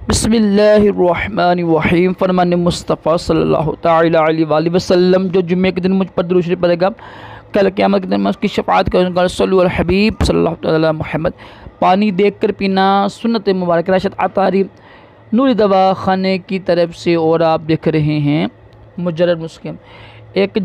बिस्मिल्लाहिर्रहमानिर्रहीम। फरमान मुस्तफ़ा सल्लल्लाहु तआला अलैहि वसल्लम जो जुम्मे के दिन मुझ पर दुरूद शरीफ पढ़ेगा कल क़यामत के दिन मैं उसकी शफ़ाअत करूँगा। सल्लल्लाहु अला हबीब सल्लल्लाहु तआला मुहम्मद। पानी देखकर पीना सुन्नत मुबारक। राशिद अतारी नूरी दवा खाने की तरफ से। और आप देख रहे हैं मुजरब नुस्खे। एक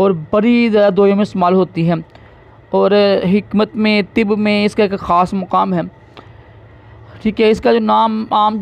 और बड़ी ज़्यादा दवाइयों में इस्तेमाल होती है और हिकमत में तिब में इसका एक ख़ास मुकाम है। ठीक है, इसका जो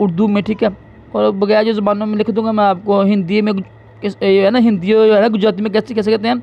उर्दू में। ठीक है, और बगैर जो ज़बानों में लिख दूंगा मैं आपको। हिंदी में है ना, हिंदी जो है ना, गुजराती में कैसे कहते हैं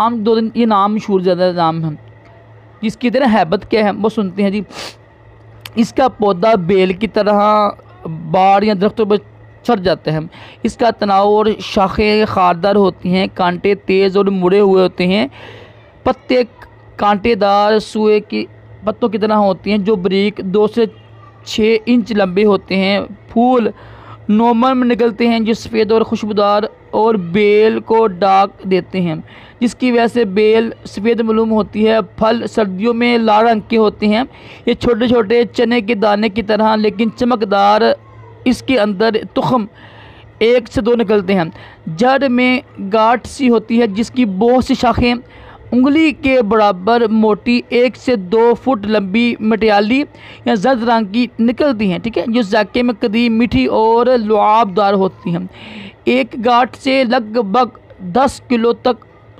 आम दो दिन ये नाम मशहूर ज़्यादा नाम है। जिसकी तरह हैबत क्या है वो सुनते हैं जी। इसका पौधा बेल की तरह बाड़ या दरख्तों पर चढ़ जाते हैं। इसका तनाव और शाखें खारदार होती हैं। कांटे तेज़ और मुड़े हुए होते हैं। पत्ते कांटेदार सुए की पत्तों की तरह होती हैं जो बारीक 2 से 6 इंच लंबे होते हैं। फूल नवंबर में निकलते हैं जो सफ़ेद और खुशबूदार और बेल को डाक देते हैं जिसकी वजह से बेल सफ़ेद मालूम होती है। फल सर्दियों में लाल रंग के होते हैं। ये छोटे छोटे चने के दाने की तरह लेकिन चमकदार। इसके अंदर तुखम 1 से 2 निकलते हैं। जड़ में गांठ सी होती है जिसकी बहुत सी शाखें उंगली के बराबर मोटी 1 से 2 फुट लंबी मटियाली या जर्द रंग की निकलती हैं। ठीक है, जो जायके में कदीम मीठी और लुआबदार होती हैं। एक गांठ से लगभग 10 किलो तक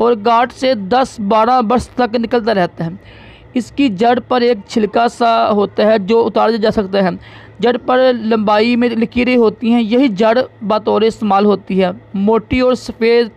और गांठ से 10-12 वर्ष तक निकलता रहता है। इसकी जड़ पर एक छिलका सा होता है जो उतारा जा सकता है। जड़ पर लंबाई में लकीरें होती हैं। यही जड़ बतौर इस्तेमाल होती है। मोटी और सफ़ेद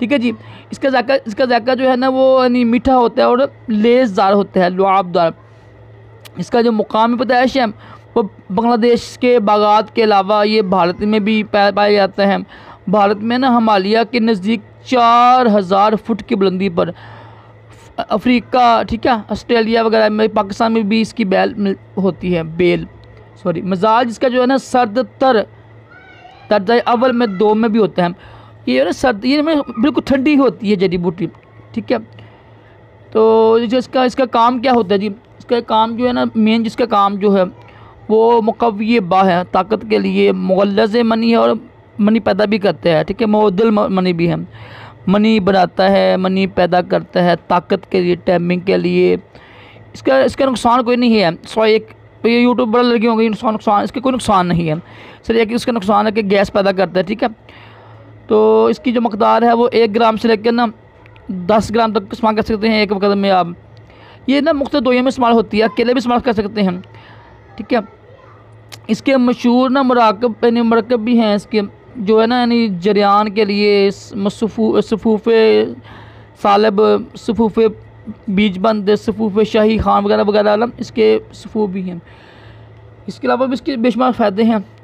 ठीक है जी, इसका जायका जो है ना वो यानी मीठा होता है और लेज़दार होता है, लुआबदार। इसका जो मुकामी पैदाइश है वो बांग्लादेश के बागात के अलावा ये भारत में भी पाया जाता है। भारत में ना हिमालय के नज़दीक 4000 फुट की बुलंदी पर, अफ्रीका, ठीक है, ऑस्ट्रेलिया वगैरह में, पाकिस्तान में भी इसकी बेल होती है। मिजाज इसका जो है ना सर्द तर दर्जा अव्वल में 2 में भी होता है। ये ना सर्दी में बिल्कुल ठंडी होती है जड़ी बूटी। ठीक है, तो जो इसका काम क्या होता है जी। इसका काम जो है ना मेन जिसका काम जो है वो मुक़व्वी बा है, ताकत के लिए। मुग़ल्लिज़ मनी है और मनी पैदा भी करता है। ठीक है, मुअद्दिल मनी भी है। मनी बनाता है, मनी पैदा करता है ताकत के लिए, टाइमिंग के लिए। इसका नुकसान कोई नहीं है। ये यूट्यूब बड़ा लगी होंगी नुकसान, इसके कोई नुकसान नहीं है। सिर्फ एक इसका नुकसान है कि गैस पैदा करता है। ठीक है, तो इसकी जो मकदार है वो 1 ग्राम से लेकर ना 10 ग्राम तक इस्तेमाल कर सकते हैं एक वक्त में आप। ये ना मुख्तलिफ दवाइयों में इस्तेमाल होती है, अकेले भी इस्तेमाल कर सकते हैं। ठीक है, इसके मशहूर ना मरकब भी हैं इसके, जो है ना यानी जरियान के लिए सफ़ूफ़े सालब, सफ़ूफ़े बीजबंद, सफ़ूफ़े शाही खान वगैरह वगैरह इसके सफ़ूफ़ भी हैं। इसके अलावा भी इसके बेशुमार फ़ायदे हैं।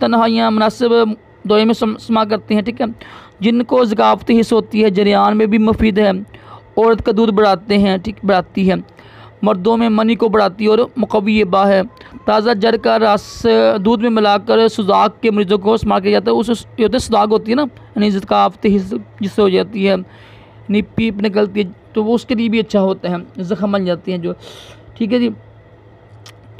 तनहाइयाँ मुनासिब दवाई में इस्तेमाल करते हैं। ठीक है, जिनको ज़कावती हिस्स होती है जरियान में भी मुफीद है। औरत का दूध बढ़ाती है। मर्दों में मनी को बढ़ाती है और मुक़व्वी बा है। ताज़ा जड़ का रस दूध में मिलाकर सुजाक के मरीज़ों को इस्तेमाल किया जाता है। उस सुजाक होती है ना यानी ज़कावती हिस्स जिससे हो जाती है, यानी पीप निकलती है, तो वो उसके लिए भी अच्छा होता है। ज़ख़म बन जाती हैं जो। ठीक है जी,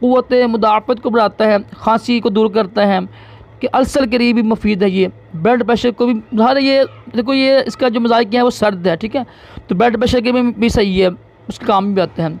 क़ुव्वत मुदाफ़त को बढ़ाता है, खांसी को दूर करता है, कि अल्सर के लिए भी मुफीद है। ये ब्लड प्रेशर को भी ये देखो, ये इसका जो मिजाज क्या है वो सर्द है। ठीक है, तो ब्लड प्रेशर के भी सही है, उसके काम भी आते हैं।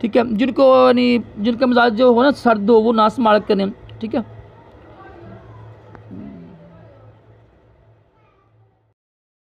ठीक है, जिनका मिजाज जो हो ना सर्द हो वो ना इस्तेमाल करें। ठीक है।